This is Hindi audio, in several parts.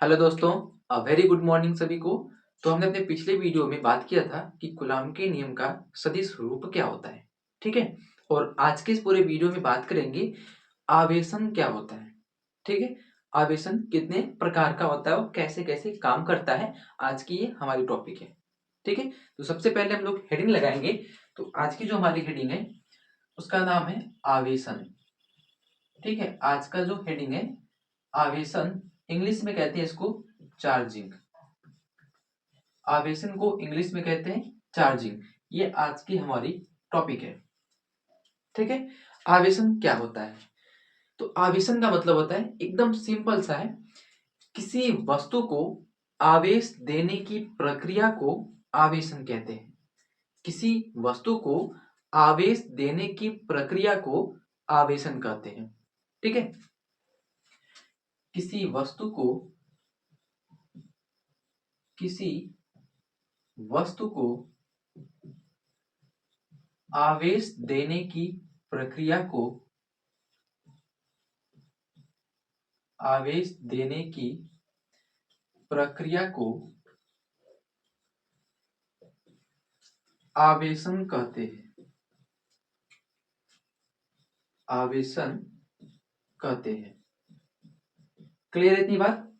हेलो दोस्तों, वेरी गुड मॉर्निंग सभी को। तो हमने अपने पिछले वीडियो में बात किया था कि कूलॉम के नियम का सदिश रूप क्या होता है। ठीक है। और आज के इस पूरे वीडियो में बात करेंगे आवेशन क्या होता है। ठीक है। आवेशन कितने प्रकार का होता है और कैसे कैसे काम करता है, आज की ये हमारी टॉपिक है। ठीक है। तो सबसे पहले हम लोग हेडिंग लगाएंगे। तो आज की जो हमारी हेडिंग है उसका नाम है आवेशन। ठीक है। आज का जो हेडिंग है आवेशन, इंग्लिश में कहते हैं इसको चार्जिंग। आवेशन को इंग्लिश में कहते हैं चार्जिंग। ये आज की हमारी टॉपिक है। ठीक है। आवेशन क्या होता है? तो आवेशन का मतलब होता है, एकदम सिंपल सा है, किसी वस्तु को आवेश देने की प्रक्रिया को आवेशन कहते हैं। किसी वस्तु को आवेश देने की प्रक्रिया को आवेशन कहते हैं। ठीक है। किसी वस्तु को किसी वस्तु को आवेश देने की प्रक्रिया को आवेश देने की प्रक्रिया को आवेशन कहते हैं। आवेशन कहते हैं। क्लियर इतनी बात?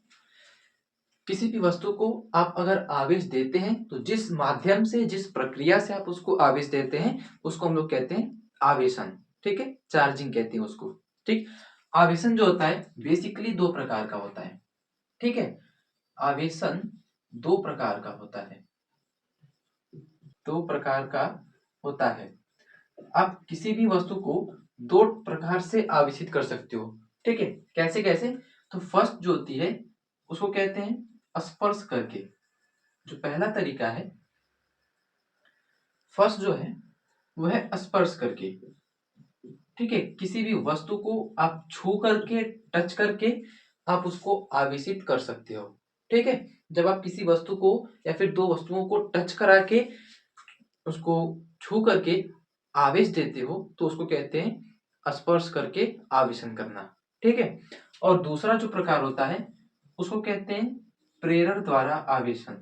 किसी भी वस्तु को आप अगर आवेश देते हैं तो जिस माध्यम से, जिस प्रक्रिया से आप उसको आवेश देते हैं उसको हम लोग कहते हैं आवेशन। ठीक है। चार्जिंग कहते हैं उसको। ठीक। आवेशन जो होता है बेसिकली दो प्रकार का होता है। ठीक है। आवेशन दो प्रकार का होता है। दो प्रकार का होता है। आप किसी भी वस्तु को दो प्रकार से आवेशित कर सकते हो। ठीक है। कैसे कैसे? तो फर्स्ट जो होती है उसको कहते हैं स्पर्श करके। जो पहला तरीका है, फर्स्ट जो है वो है स्पर्श करके। ठीक है। किसी भी वस्तु को आप छू करके, टच करके आप उसको आवेशित कर सकते हो। ठीक है। जब आप किसी वस्तु को या फिर दो वस्तुओं को टच करा के उसको छू करके आवेश देते हो तो उसको कहते हैं स्पर्श करके आवेशन करना। ठीक है। और दूसरा जो प्रकार होता है उसको कहते हैं प्रेरण द्वारा आवेशन।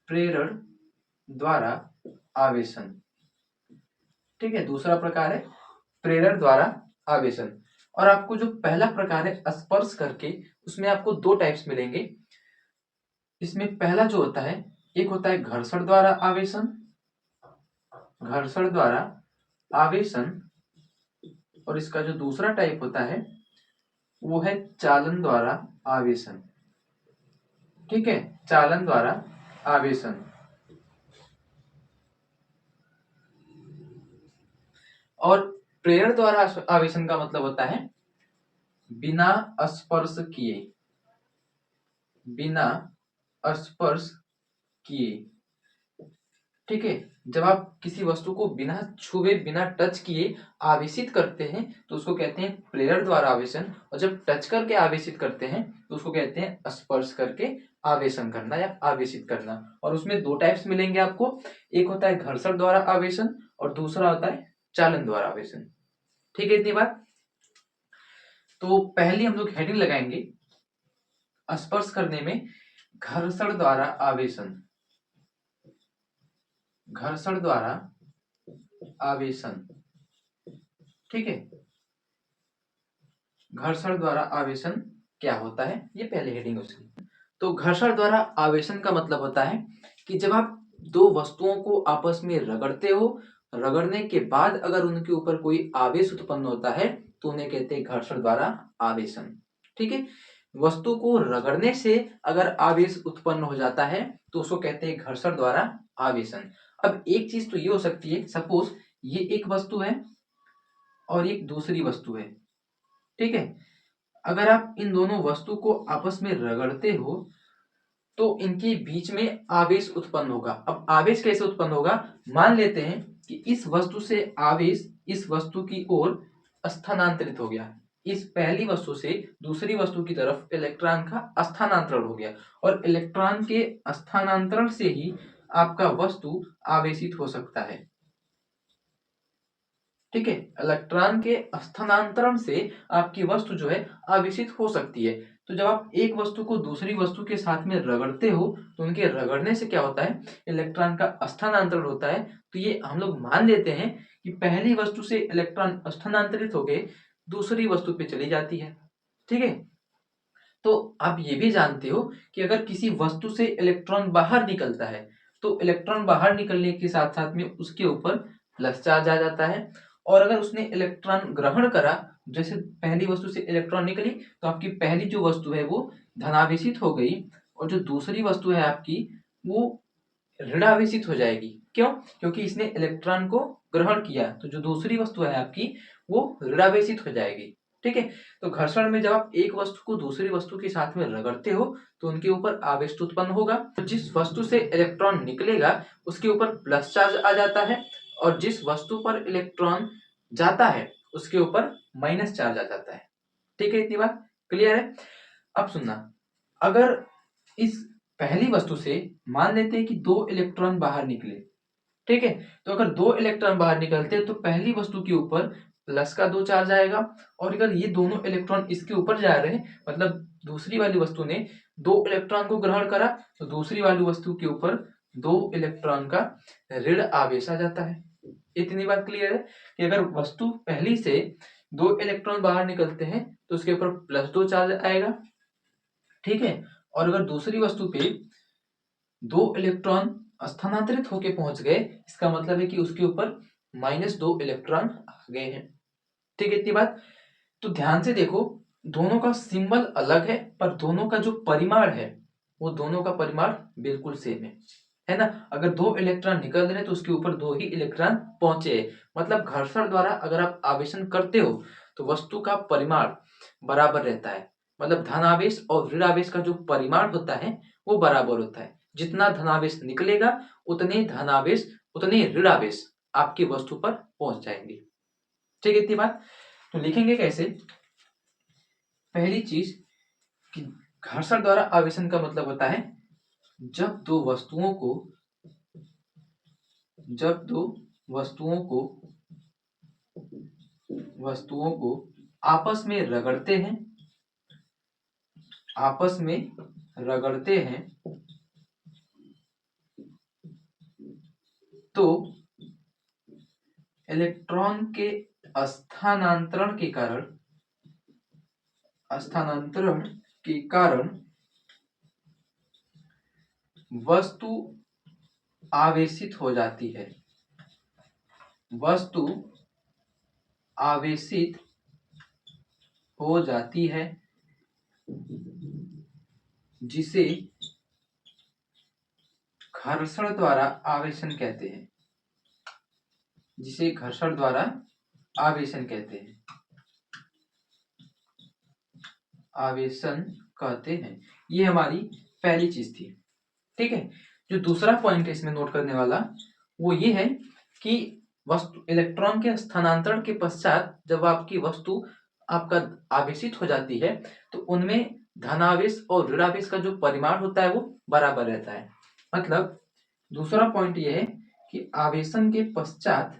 प्रेरण द्वारा आवेशन। ठीक है। दूसरा प्रकार है प्रेरण द्वारा आवेशन। और आपको जो पहला प्रकार है स्पर्श करके, उसमें आपको दो टाइप्स मिलेंगे। इसमें पहला जो होता है, एक होता है घर्षण द्वारा आवेशन। घर्षण द्वारा आवेशन। और इसका जो दूसरा टाइप होता है वो है चालन द्वारा आवेशन। ठीक है। चालन द्वारा आवेशन। और प्रेरण द्वारा आवेशन का मतलब होता है बिना स्पर्श किए। बिना स्पर्श किए। ठीक है। जब आप किसी वस्तु को बिना छुए, बिना टच किए आवेशित करते हैं तो उसको कहते हैं प्रेरण द्वारा आवेशन। और जब टच करके आवेशित करते हैं तो उसको कहते हैं स्पर्श करके आवेशन करना या आवेशित करना। और उसमें दो टाइप्स मिलेंगे आपको। एक होता है घर्षण द्वारा आवेशन और दूसरा होता है चालन द्वारा आवेशन। ठीक है इतनी बात? तो पहले हम लोग हेडिंग लगाएंगे स्पर्श करने में, घर्षण द्वारा आवेशन। घर्षण द्वारा आवेशन। ठीक है। घर्षण द्वारा आवेशन क्या होता है, ये पहले हेडिंग उसकी। तो घर्षण द्वारा आवेशन का मतलब होता है कि जब आप दो वस्तुओं को आपस में रगड़ते हो, रगड़ने के बाद अगर उनके ऊपर कोई आवेश उत्पन्न होता है तो उन्हें कहते हैं घर्षण द्वारा आवेशन। ठीक है। वस्तु को रगड़ने से अगर आवेश उत्पन्न हो जाता है तो उसको कहते हैं घर्षण द्वारा आवेशन। अब एक चीज तो ये हो सकती है, सपोज ये एक वस्तु है और एक दूसरी वस्तु है। ठीक है। अगर आप इन दोनों वस्तु को आपस में रगड़ते हो तो इनके बीच में आवेश उत्पन्न होगा। अब आवेश कैसे उत्पन्न होगा? मान लेते हैं कि इस वस्तु से आवेश इस वस्तु की ओर स्थानांतरित हो गया। इस पहली वस्तु से दूसरी वस्तु की तरफ इलेक्ट्रॉन का स्थानांतरण हो गया और इलेक्ट्रॉन के स्थानांतरण से ही आपका वस्तु आवेशित हो सकता है। ठीक है, इलेक्ट्रॉन के स्थानांतरण से आपकी वस्तु जो है आवेशित हो सकती है। तो जब आप एक वस्तु को दूसरी वस्तु के साथ में रगड़ते हो तो उनके रगड़ने से क्या होता है, इलेक्ट्रॉन का स्थानांतरण होता है। तो ये हम लोग मान लेते हैं कि पहली वस्तु से इलेक्ट्रॉन स्थानांतरित होकर दूसरी वस्तु पे चली जाती है। ठीक है, तो आप ये भी जानते हो कि अगर किसी वस्तु से इलेक्ट्रॉन बाहर निकलता है तो इलेक्ट्रॉन बाहर निकलने के साथ साथ में उसके ऊपर प्लस चार्ज आ जाता है, और अगर उसने इलेक्ट्रॉन ग्रहण करा, जैसे पहली वस्तु से इलेक्ट्रॉन निकली तो आपकी पहली जो वस्तु है वो धनावेशित हो गई, और जो दूसरी वस्तु है आपकी वो ऋणावेशित हो जाएगी। क्यों? क्योंकि इसने इलेक्ट्रॉन को ग्रहण किया, तो जो दूसरी वस्तु है आपकी वो ऋणावेशित हो जाएगी। ठीक है, तो घर्षण में जब आप एक वस्तु को दूसरी वस्तु के साथ में रगड़ते हो तो उनके ऊपर आवेश उत्पन्न होगा। तो जिस वस्तु से इलेक्ट्रॉन निकलेगा उसके ऊपर प्लस चार्ज आ जाता है, और जिस वस्तु पर इलेक्ट्रॉन जाता है उसके ऊपर माइनस चार्ज आ जाता है। ठीक है, इतनी बात क्लियर है? अब सुनना, अगर इस पहली वस्तु से मान लेते हैं कि दो इलेक्ट्रॉन बाहर निकले। ठीक है, तो अगर दो इलेक्ट्रॉन बाहर निकलते हैं तो पहली वस्तु के ऊपर प्लस का दो चार्ज आएगा, और अगर ये दोनों इलेक्ट्रॉन इसके ऊपर जा रहे हैं, मतलब दूसरी वाली वस्तु ने दो इलेक्ट्रॉन को ग्रहण करा, तो दूसरी वाली वस्तु के ऊपर दो इलेक्ट्रॉन का ऋण आवेश आ जाता है। इतनी बात क्लियर है कि अगर वस्तु पहली से दो इलेक्ट्रॉन बाहर निकलते हैं तो उसके ऊपर प्लस दो चार्ज आएगा। ठीक है, और अगर दूसरी वस्तु पे दो इलेक्ट्रॉन स्थानांतरित होके पहुंच गए, इसका मतलब है कि उसके ऊपर माइनस दो इलेक्ट्रॉन आ गए हैं। ठीक है, इतनी बात। तो ध्यान से देखो, दोनों का सिंबल अलग है पर दोनों का जो परिमाण है वो दोनों का परिमाण बिल्कुल सेम है ना? अगर दो इलेक्ट्रॉन निकल रहे हैं तो उसके ऊपर दो ही इलेक्ट्रॉन पहुंचे, मतलब घर्षण द्वारा अगर आप आवेशन करते हो तो वस्तु का परिमाण बराबर रहता है, मतलब धनावेश और ऋणावेश का जो परिमाण होता है वो बराबर होता है। जितना धनावेश निकलेगा उतने ऋणावेश आपकी वस्तु पर पहुंच जाएंगे। ठीक है, इतनी बात। तो लिखेंगे कैसे? पहली चीज कि घर्षण द्वारा आवेशन का मतलब होता है जब दो वस्तुओं को आपस में रगड़ते हैं तो इलेक्ट्रॉन के स्थानांतरण के कारण वस्तु आवेशित हो जाती है। वस्तु आवेशित हो जाती है जिसे घर्षण द्वारा आवेशन कहते हैं। जिसे घर्षण द्वारा आवेशन कहते हैं, आवेशन कहते हैं। ये हमारी पहली चीज थी। ठीक है, जो दूसरा पॉइंट है इसमें नोट करने वाला वो ये है कि वस्तु इलेक्ट्रॉन के स्थानांतरण के पश्चात जब आपकी वस्तु आपका आवेशित हो जाती है तो उनमें धनावेश और ऋणावेश का जो परिमाण होता है वो बराबर रहता है। मतलब दूसरा पॉइंट ये है कि आवेशन के पश्चात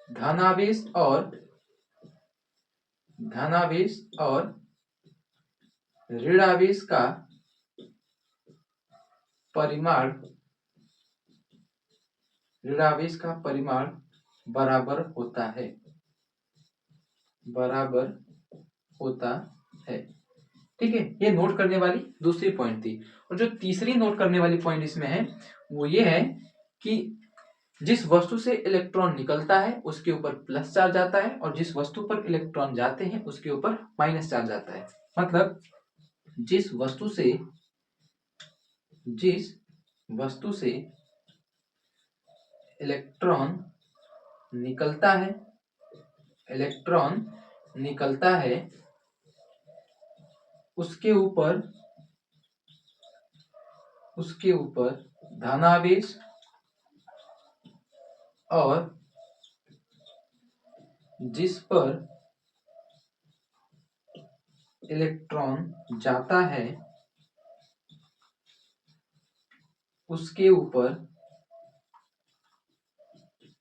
धनावेश और ऋणावेश का परिमाण बराबर होता है। ठीक है, ये नोट करने वाली दूसरी पॉइंट थी। और जो तीसरी नोट करने वाली पॉइंट इसमें है वो ये है कि जिस वस्तु से इलेक्ट्रॉन निकलता है उसके ऊपर प्लस चार्ज आता है, और जिस वस्तु पर इलेक्ट्रॉन जाते हैं उसके ऊपर माइनस चार्ज आता है। मतलब जिस वस्तु से इलेक्ट्रॉन निकलता है उसके ऊपर धनावेश और जिस पर इलेक्ट्रॉन जाता है उसके ऊपर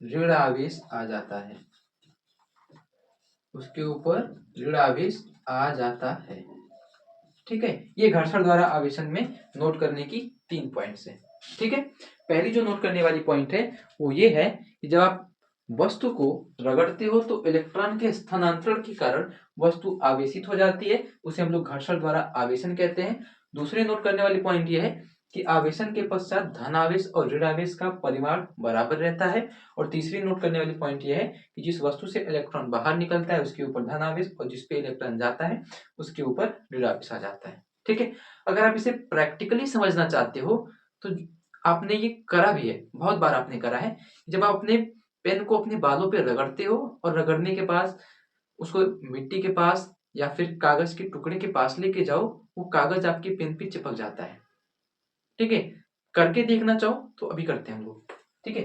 ऋण आवेश आ जाता है, उसके ऊपर ऋण आवेश आ जाता है। ठीक है, ये घर्षण द्वारा आवेशन में नोट करने की 3 पॉइंट्स है। ठीक है, पहली जो नोट करने वाली पॉइंट है वो ये है कि जब आप वस्तु को रगड़ते हो तो इलेक्ट्रॉन के स्थानांतरण के कारण वस्तु आवेशित हो जाती है, उसे हम लोग घर्षण द्वारा आवेशन कहते हैं। दूसरी नोट करने वाली पॉइंट ये है कि आवेशन के पश्चात धनावेश और ऋणावेश का परिमाण बराबर रहता है। और तीसरी नोट करने वाली पॉइंट ये है कि जिस वस्तु से इलेक्ट्रॉन बाहर निकलता है उसके ऊपर धनावेश और जिस पे इलेक्ट्रॉन जाता है उसके ऊपर ऋणावेश आ जाता है। ठीक है, अगर आप इसे प्रैक्टिकली समझना चाहते हो तो आपने ये करा भी है, बहुत बार आपने करा है। जब आप अपने पेन को अपने बालों पे रगड़ते हो और रगड़ने के बाद उसको मिट्टी के पास या फिर कागज के टुकड़े के पास लेके जाओ, वो कागज आपके पेन पे चिपक जाता है। ठीक है, करके देखना चाहो तो अभी करते हैं हम लोग। ठीक है,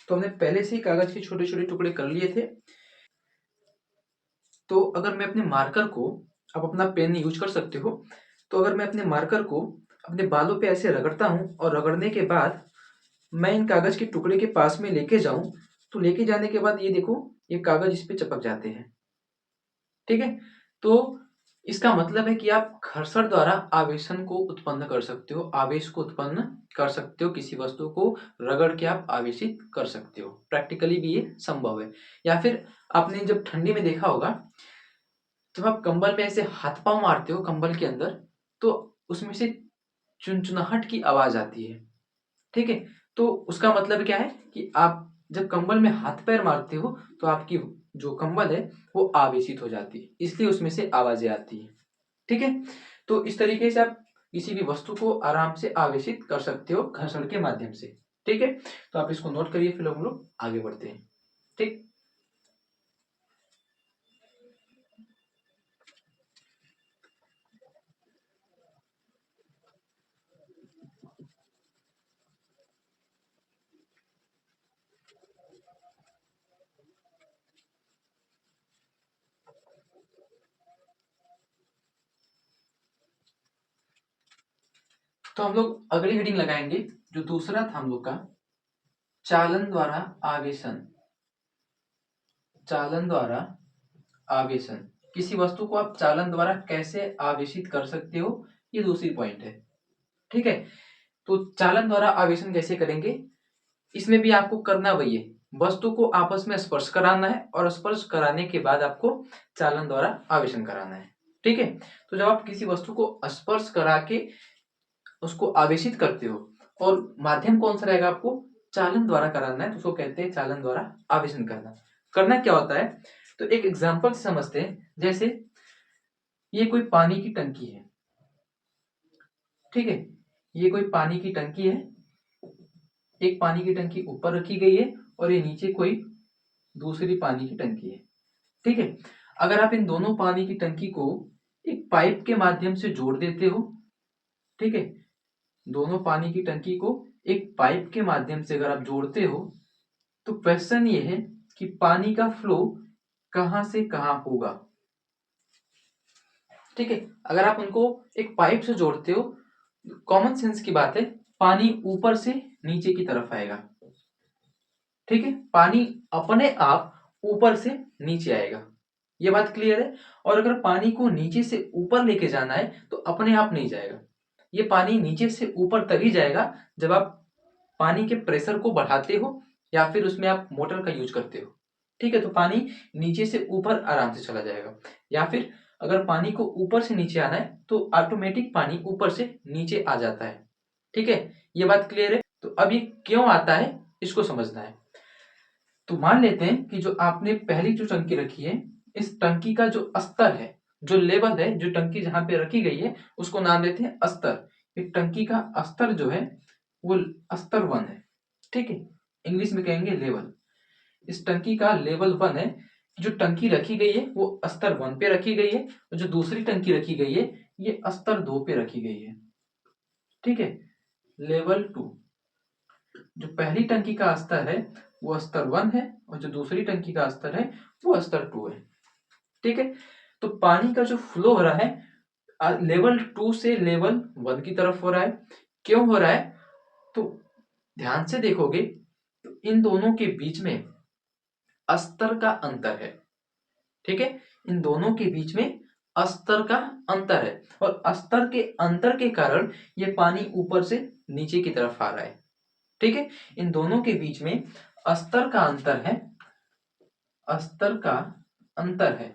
तो हमने पहले से ही कागज के छोटे छोटे टुकड़े कर लिए थे। तो अगर मैं अपने मार्कर को, आप अपना पेन यूज कर सकते हो, तो अगर मैं अपने मार्कर को अपने बालों पे ऐसे रगड़ता हूँ और रगड़ने के बाद मैं इन कागज के टुकड़े के पास में लेके जाऊं, तो लेके जाने के बाद ये देखो ये कागज इस पे चिपक जाते हैं। ठीक है, तो इसका मतलब है कि आप घर्षण द्वारा आवेशन को उत्पन्न कर सकते हो, आवेश को उत्पन्न कर सकते हो, किसी वस्तु को रगड़ के आप आवेशित कर सकते हो। प्रैक्टिकली भी ये संभव है। या फिर आपने जब ठंडी में देखा होगा, जब आप कंबल में ऐसे हाथ पांव मारते हो कंबल के अंदर, तो उसमें से चुनचुनाहट की आवाज आती है। ठीक है, तो उसका मतलब क्या है कि आप जब कंबल में हाथ पैर मारते हो तो आपकी जो कंबल है वो आवेशित हो जाती है, इसलिए उसमें से आवाजें आती है। ठीक है, तो इस तरीके से आप किसी भी वस्तु को आराम से आवेशित कर सकते हो घर्षण के माध्यम से। ठीक है, तो आप इसको नोट करिए, फिर हम लोग आगे बढ़ते हैं। ठीक, तो हम लोग अगली हेडिंग लगाएंगे जो दूसरा था हम लोग का, चालन द्वारा आवेशन। चालन द्वारा आवेशन, किसी वस्तु को आप चालन द्वारा कैसे आवेशित कर सकते हो, ये दूसरी पॉइंट है। ठीक है, तो चालन द्वारा आवेशन कैसे करेंगे, इसमें भी आपको करना वही है, वस्तु को आपस में स्पर्श कराना है और स्पर्श कराने के बाद आपको चालन द्वारा आवेशन कराना है। ठीक है, तो जब आप किसी वस्तु को स्पर्श करा के उसको आवेशित करते हो और माध्यम कौन सा रहेगा, आपको चालन द्वारा कराना है, तो उसको कहते हैं चालन द्वारा आवेशन करना। करना क्या होता है, तो एक एग्जांपल से समझते हैं। जैसे ये कोई पानी की टंकी है। ठीक है, ये कोई पानी की टंकी है, एक पानी की टंकी ऊपर रखी गई है और ये नीचे कोई दूसरी पानी की टंकी है। ठीक है, अगर आप इन दोनों पानी की टंकी को एक पाइप के माध्यम से जोड़ देते हो, ठीक है, दोनों पानी की टंकी को एक पाइप के माध्यम से अगर आप जोड़ते हो, तो क्वेश्चन ये है कि पानी का फ्लो कहां से कहां होगा। ठीक है, अगर आप उनको एक पाइप से जोड़ते हो, कॉमन सेंस की बात है, पानी ऊपर से नीचे की तरफ आएगा। ठीक है, पानी अपने आप ऊपर से नीचे आएगा, ये बात क्लियर है। और अगर पानी को नीचे से ऊपर लेके जाना है तो अपने आप नहीं जाएगा, ये पानी नीचे से ऊपर तभी जाएगा जब आप पानी के प्रेशर को बढ़ाते हो या फिर उसमें आप मोटर का यूज करते हो। ठीक है, तो पानी नीचे से ऊपर आराम से चला जाएगा। या फिर अगर पानी को ऊपर से नीचे आना है तो ऑटोमेटिक पानी ऊपर से नीचे आ जाता है। ठीक है, ये बात क्लियर है। तो अब ये क्यों आता है इसको समझना है। तो मान लेते हैं कि जो आपने पहली जो टंकी रखी है, इस टंकी का जो स्तर है, जो लेवल है, जो टंकी जहां पे रखी गई है उसको नाम देते हैं स्तर। ये टंकी का स्तर जो है वो स्तर 1 है। ठीक है, इंग्लिश में कहेंगे लेवल। इस टंकी का लेवल 1 है। जो टंकी रखी गई है वो स्तर 1 पे रखी गई है और जो दूसरी टंकी रखी गई है ये स्तर 2 पे रखी गई है। ठीक है, लेवल 2। जो पहली टंकी का स्तर है वो स्तर 1 है और जो दूसरी टंकी का स्तर है वो स्तर 2 है। ठीक है, तो पानी का जो फ्लो हो रहा है लेवल 2 से लेवल 1 की तरफ हो रहा है। क्यों हो रहा है? तो ध्यान से देखोगे तो इन दोनों के बीच में स्तर का अंतर है। ठीक है, इन दोनों के बीच में स्तर का अंतर है और स्तर के अंतर के कारण ये पानी ऊपर से नीचे की तरफ आ रहा है। ठीक है, इन दोनों के बीच में स्तर का अंतर है, स्तर का अंतर है।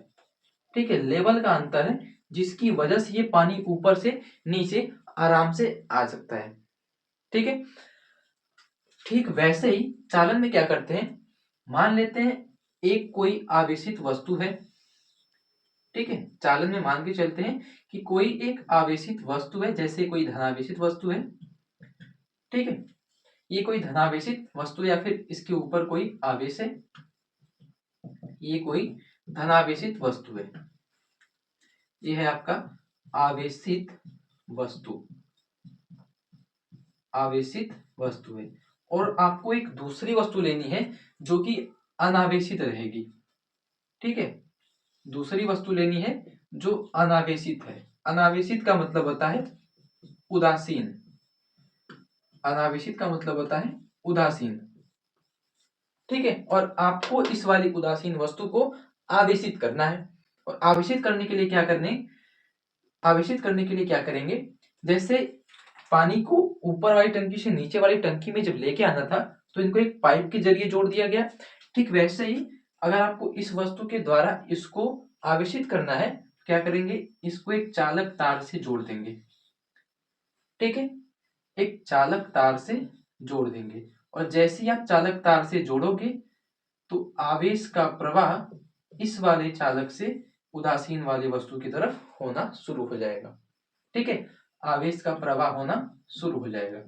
ठीक है, लेवल का अंतर है जिसकी वजह से ये पानी ऊपर से नीचे आराम से आ सकता है। ठीक है, ठीक वैसे ही चालन में क्या करते हैं, मान लेते हैं एक कोई आवेशित वस्तु है। ठीक है, चालन में मान के चलते हैं कि कोई एक आवेशित वस्तु है, जैसे कोई धनावेशित वस्तु है। ठीक है, ये कोई धनावेशित वस्तु या फिर इसके ऊपर कोई आवेश है, ये कोई धनावेशित वस्तु है, ये है आपका आवेशित वस्तु, आवेशित वस्तु है। और आपको एक दूसरी वस्तु लेनी है जो कि अनावेशित रहेगी। ठीक है, दूसरी वस्तु लेनी है जो अनावेशित है। अनावेशित का मतलब होता है उदासीन, अनावेशित का मतलब होता है उदासीन। ठीक है, और आपको इस वाली उदासीन वस्तु को आवेशित करना है। और आवेशित करने के लिए क्या करने, आवेशित करने के लिए क्या करेंगे, जैसे पानी को ऊपर वाली टंकी से नीचे वाली टंकी में जब लेके आना था तो इनको एक पाइप के जरिए जोड़ दिया गया। ठीक वैसे ही अगर आपको इस वस्तु के द्वारा इसको आवेशित करना है, क्या करेंगे, इसको एक चालक तार से जोड़ देंगे। ठीक है, एक चालक तार से जोड़ देंगे और जैसे ही आप चालक तार से जोड़ोगे तो आवेश का प्रवाह इस वाले चालक से उदासीन वाली वस्तु की तरफ होना शुरू हो जाएगा। ठीक है, आवेश का प्रवाह होना शुरू हो जाएगा।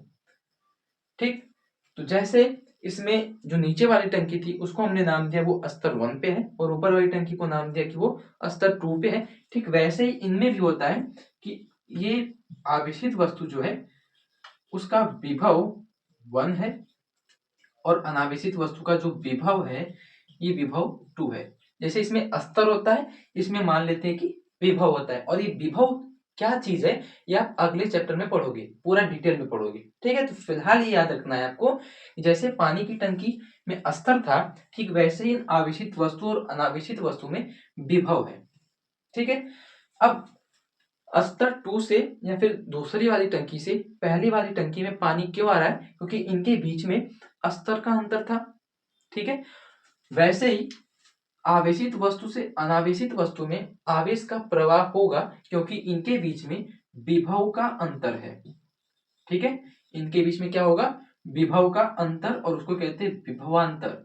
ठीक, तो जैसे इसमें जो नीचे वाली टंकी थी उसको हमने नाम दिया वो स्तर 1 पे है और ऊपर वाली टंकी को नाम दिया कि वो स्तर 2 पे है। ठीक वैसे ही इनमें भी होता है कि ये आवेशित वस्तु जो है उसका विभव 1 है और अनावेशित वस्तु का जो विभव है ये विभव 2 है। जैसे इसमें स्तर होता है, इसमें मान लेते हैं कि विभव होता है। और ये विभव क्या चीज है ये आप अगले चैप्टर में पढ़ोगे, पूरा डिटेल में पढ़ोगे। ठीक है, तो फिलहाल ये याद रखना है आपको, जैसे पानी की टंकी में स्तर था, ठीक वैसे ही आवेशित वस्तु और अनावेशित वस्तु में विभव है। ठीक है, अब स्तर 2 से या फिर दूसरी वाली टंकी से पहली वाली टंकी में पानी क्यों आ रहा है, क्योंकि इनके बीच में स्तर का अंतर था। ठीक है, वैसे ही आवेशित वस्तु से अनावेशित वस्तु में आवेश का प्रवाह होगा क्योंकि इनके बीच में विभव का अंतर है। ठीक है, इनके बीच में क्या होगा, विभव का अंतर, और उसको कहते हैं विभवांतर,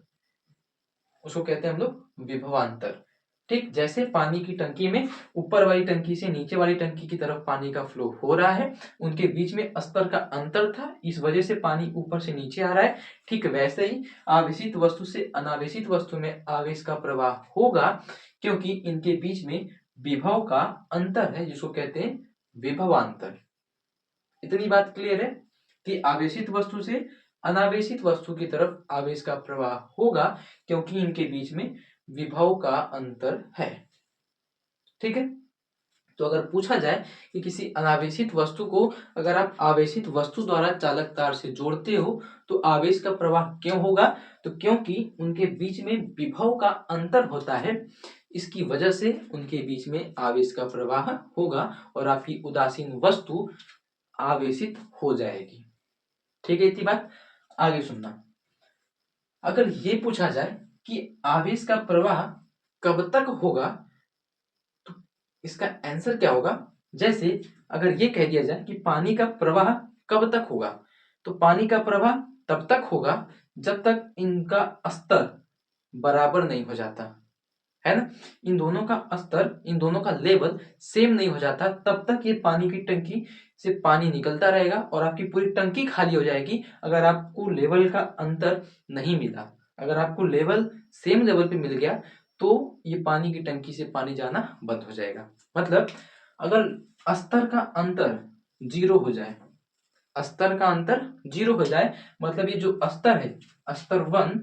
उसको कहते हैं हम लोग विभवांतर। ठीक, जैसे पानी की टंकी में ऊपर वाली टंकी से नीचे वाली टंकी की तरफ पानी का फ्लो हो रहा है, उनके बीच में स्तर का अंतर था, इस वजह से पानी ऊपर से नीचे आ रहा है। ठीक वैसे ही आवेशित वस्तु से अनावेशित वस्तु में आवेश का प्रवाह होगा क्योंकि इनके बीच में विभव का अंतर है जिसको कहते हैं विभवांतर। इतनी बात क्लियर है कि आवेशित वस्तु से अनावेशित वस्तु की तरफ आवेश का प्रवाह होगा क्योंकि इनके बीच में विभव का अंतर है। ठीक है, तो अगर पूछा जाए कि किसी अनावेशित वस्तु को अगर आप आवेशित वस्तु द्वारा चालक तार से जोड़ते हो तो आवेश का प्रवाह क्यों होगा, तो क्योंकि उनके बीच में विभव का अंतर होता है, इसकी वजह से उनके बीच में आवेश का प्रवाह होगा और आपकी उदासीन वस्तु आवेशित हो जाएगी। ठीक है, इतनी बात। आगे सुनना, अगर ये पूछा जाए कि आवेश का प्रवाह कब तक होगा तो इसका आंसर क्या होगा। जैसे अगर ये कह दिया जाए कि पानी का प्रवाह कब तक होगा, तो पानी का प्रवाह तब तक होगा जब तक इनका स्तर बराबर नहीं हो जाता, है ना। इन दोनों का स्तर, इन दोनों का लेवल सेम नहीं हो जाता, तब तक ये पानी की टंकी से पानी निकलता रहेगा और आपकी पूरी टंकी खाली हो जाएगी अगर आपको लेवल का अंतर नहीं मिला। अगर आपको लेवल सेम लेवल पे मिल गया तो ये पानी की टंकी से पानी जाना बंद हो जाएगा। मतलब अगर स्तर का अंतर 0 हो जाए, स्तर का अंतर 0 हो जाए, मतलब ये जो स्तर है, स्तर 1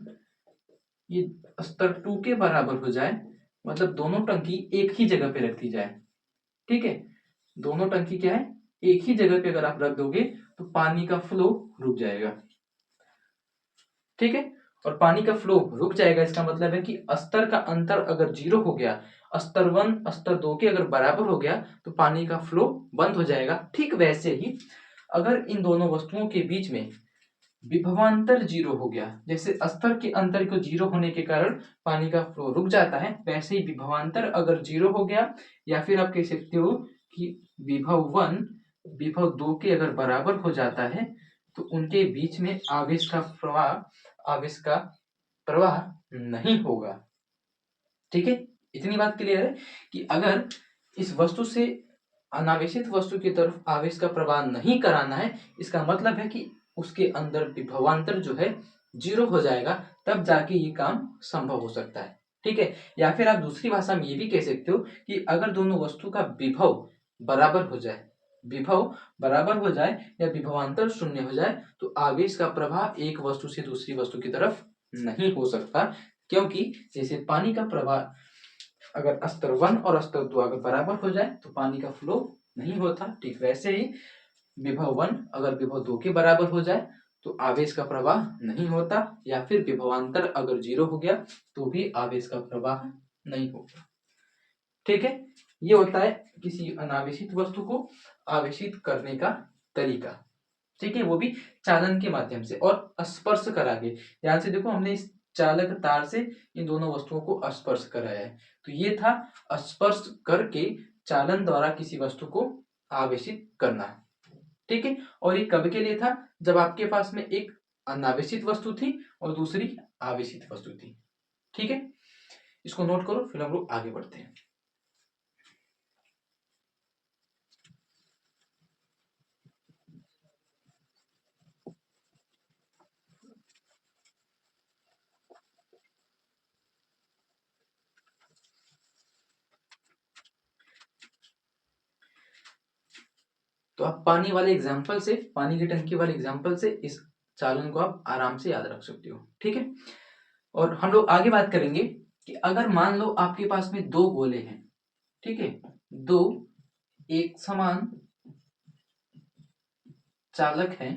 ये स्तर 2 के बराबर हो जाए, मतलब दोनों टंकी एक ही जगह पे रख दी जाए। ठीक है, दोनों टंकी क्या है, एक ही जगह पे अगर आप रख दोगे तो पानी का फ्लो रुक जाएगा। ठीक है, और पानी का फ्लो रुक जाएगा, इसका मतलब है कि स्तर का अंतर अगर 0 हो गया, स्तर 1 स्तर 2 के अगर बराबर हो गया तो पानी का फ्लो बंद हो जाएगा। ठीक वैसे ही अगर इन दोनों वस्तुओं के बीच में विभवांतर 0 हो गया, जैसे स्तर के अंतर को 0 होने के कारण पानी का फ्लो रुक जाता है, वैसे ही विभवांतर अगर 0 हो गया, या फिर आप कह सकते हो कि विभव 1 विभव 2 के अगर बराबर हो जाता है, तो उनके बीच में आवेश का प्रवाह नहीं होगा। ठीक है, इतनी बात क्लियर है कि अगर इस वस्तु से अनावेशित वस्तु की तरफ आवेश का प्रवाह नहीं कराना है, इसका मतलब है कि उसके अंदर विभवांतर जो है 0 हो जाएगा, तब जाके ये काम संभव हो सकता है। ठीक है, या फिर आप दूसरी भाषा में ये भी कह सकते हो कि अगर दोनों वस्तु का विभव बराबर हो जाए, विभव बराबर हो जाए या विभवांतर 0 हो जाए, तो आवेश का प्रवाह एक वस्तु से दूसरी वस्तु की तरफ नहीं हो सकता, क्योंकि जैसे पानी का प्रवाह अगर स्तर 1 और स्तर 2 अगर बराबर हो जाए तो पानी का फ्लो नहीं होता, ठीक वैसे ही विभव 1 अगर विभव 2 के बराबर हो जाए तो आवेश का प्रवाह नहीं होता, या फिर विभवांतर अगर 0 हो गया तो भी आवेश का प्रवाह नहीं होगा। ठीक है, ये होता है किसी अनावेशित वस्तु को आवेशित करने का तरीका। ठीक है, वो भी चालन के माध्यम से और स्पर्श करा के। ध्यान से देखो, हमने इस चालक तार से इन दोनों वस्तुओं को स्पर्श कराया है, तो ये था स्पर्श करके चालन द्वारा किसी वस्तु को आवेशित करना। ठीक है, और ये कब के लिए था, जब आपके पास में एक अनावेशित वस्तु थी और दूसरी आवेशित वस्तु थी। ठीक है, इसको नोट करो, फिर हम लोग आगे बढ़ते हैं। तो आप पानी वाले एग्जाम्पल से, पानी की टंकी वाले एग्जाम्पल से इस चालन को आप आराम से याद रख सकते हो। ठीक है, और हम लोग आगे बात करेंगे कि अगर मान लो आपके पास में दो गोले हैं, ठीक है, दो एक समान चालक हैं,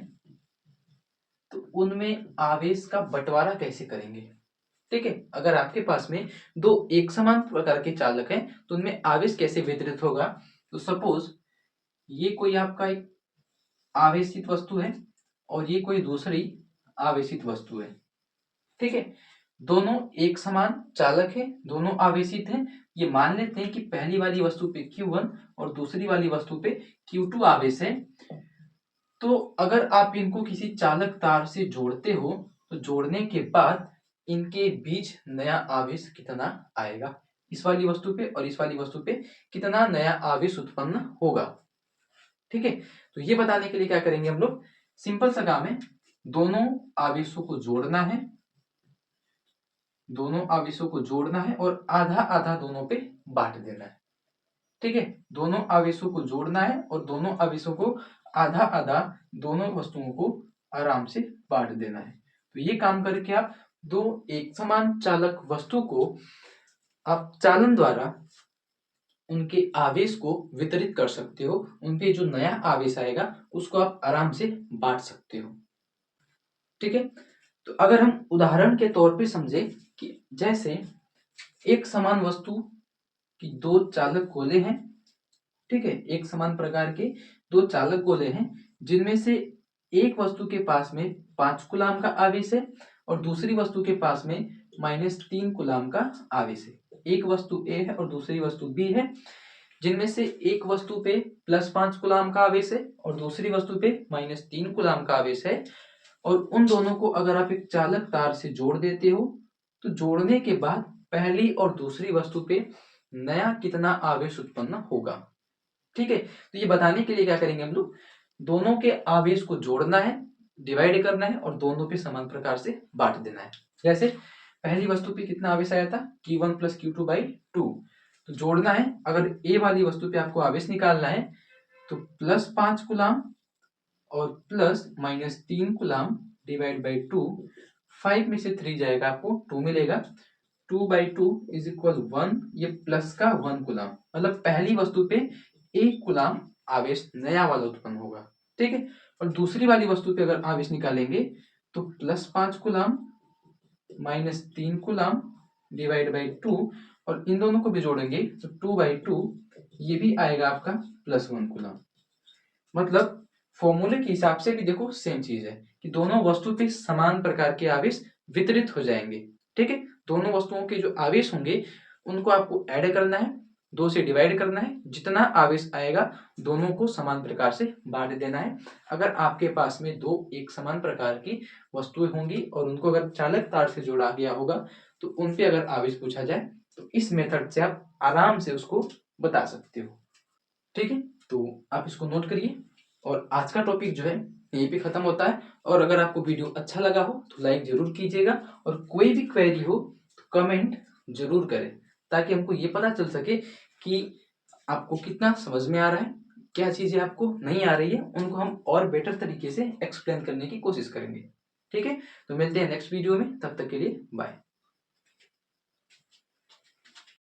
तो उनमें आवेश का बंटवारा कैसे करेंगे। ठीक है, अगर आपके पास में दो एक समान प्रकार के चालक हैं तो उनमें आवेश कैसे वितरित होगा। तो सपोज ये कोई आपका एक आवेशित वस्तु है और ये कोई दूसरी आवेशित वस्तु है। ठीक है, दोनों एक समान चालक है, दोनों आवेशित हैं। ये मान लेते हैं कि पहली वाली वस्तु पे Q1 और दूसरी वाली वस्तु पे Q2 आवेश है। तो अगर आप इनको किसी चालक तार से जोड़ते हो तो जोड़ने के बाद इनके बीच नया आवेश कितना आएगा, इस वाली वस्तु पे और इस वाली वस्तु पे कितना नया आवेश उत्पन्न होगा। ठीक है, तो ये बताने के लिए क्या करेंगे हम लोग, सिंपल सा काम है, दोनों आवेशों को जोड़ना है, दोनों आवेशों को जोड़ना है और आधा आधा दोनों पे बांट देना है। ठीक है, दोनों आवेशों को जोड़ना है और दोनों आवेशों को आधा आधा दोनों वस्तुओं को आराम से बांट देना है। तो ये काम करके आप दो एक समान चालक वस्तु को आप चालन द्वारा उनके आवेश को वितरित कर सकते हो, उनपे जो नया आवेश आएगा उसको आप आराम से बांट सकते हो। ठीक है, तो अगर हम उदाहरण के तौर पे समझे कि जैसे एक समान वस्तु की दो चालक गोले हैं। ठीक है, एक समान प्रकार के दो चालक गोले हैं जिनमें से एक वस्तु के पास में 5 कूलाम का आवेश है और दूसरी वस्तु के पास में -3 कूलाम का आवेश है। एक वस्तु ए है और दूसरी वस्तु बी है, जिनमें से एक वस्तु पे +5 कूलाम का आवेश है और दूसरी वस्तु पे -3 कूलाम का आवेश है। और उन दोनों को अगर आप एक चालक तार से जोड़ देते हो तो जोड़ने के बाद पहली और दूसरी वस्तु पे नया कितना आवेश उत्पन्न होगा। ठीक है, तो ये बताने के लिए क्या करेंगे हम लोग, दोनों के आवेश को जोड़ना है, डिवाइड करना है और दोनों पे समान प्रकार से बांट देना है। जैसे पहली वस्तु पे कितना आवेश आया था, Q1 + Q2/2, तो जोड़ना है, अगर ए वाली वस्तु पे आपको आवेश निकालना है तो +5 कूलाम और प्लस -3 कूलम डिवाइड बाई 2, 5 में से 3 जाएगा आपको 2 मिलेगा, 2/2 इज इक्वल 1, ये प्लस का 1 कूलम, मतलब पहली वस्तु पे 1 कूलम आवेश नया वाला उत्पन्न होगा, ठीक है। और दूसरी वाली वस्तु पे अगर आवेश निकालेंगे तो +5 कूलम -3 कूलम डिवाइड बाई 2, और इन दोनों को भी जोड़ेंगे तो 2/2, ये भी आएगा आपका +1 कूलम। मतलब फॉर्मूले के हिसाब से भी देखो सेम चीज है कि दोनों वस्तु पे समान प्रकार के आवेश वितरित हो जाएंगे, ठीक है। दोनों वस्तुओं के जो आवेश होंगे उनको आपको ऐड करना है, 2 से डिवाइड करना है, जितना आवेश आएगा दोनों को समान प्रकार से बांट देना है। अगर आपके पास में दो एक समान प्रकार की वस्तुएं होंगी और उनको अगर चालक तार से जोड़ा गया होगा तो उन पे अगर आवेश पूछा जाए तो इस मेथड से आप आराम से उसको बता सकते हो, ठीक है। तो आप इसको नोट करिए, और आज का टॉपिक जो है यहीं पे खत्म होता है। और अगर आपको वीडियो अच्छा लगा हो तो लाइक जरूर कीजिएगा, और कोई भी क्वेरी हो तो कमेंट जरूर करें, ताकि हमको ये पता चल सके कि आपको कितना समझ में आ रहा है, क्या चीजें आपको नहीं आ रही है, उनको हम और बेटर तरीके से एक्सप्लेन करने की कोशिश करेंगे, ठीक है। तो मिलते हैं नेक्स्ट वीडियो में, तब तक के लिए बाय।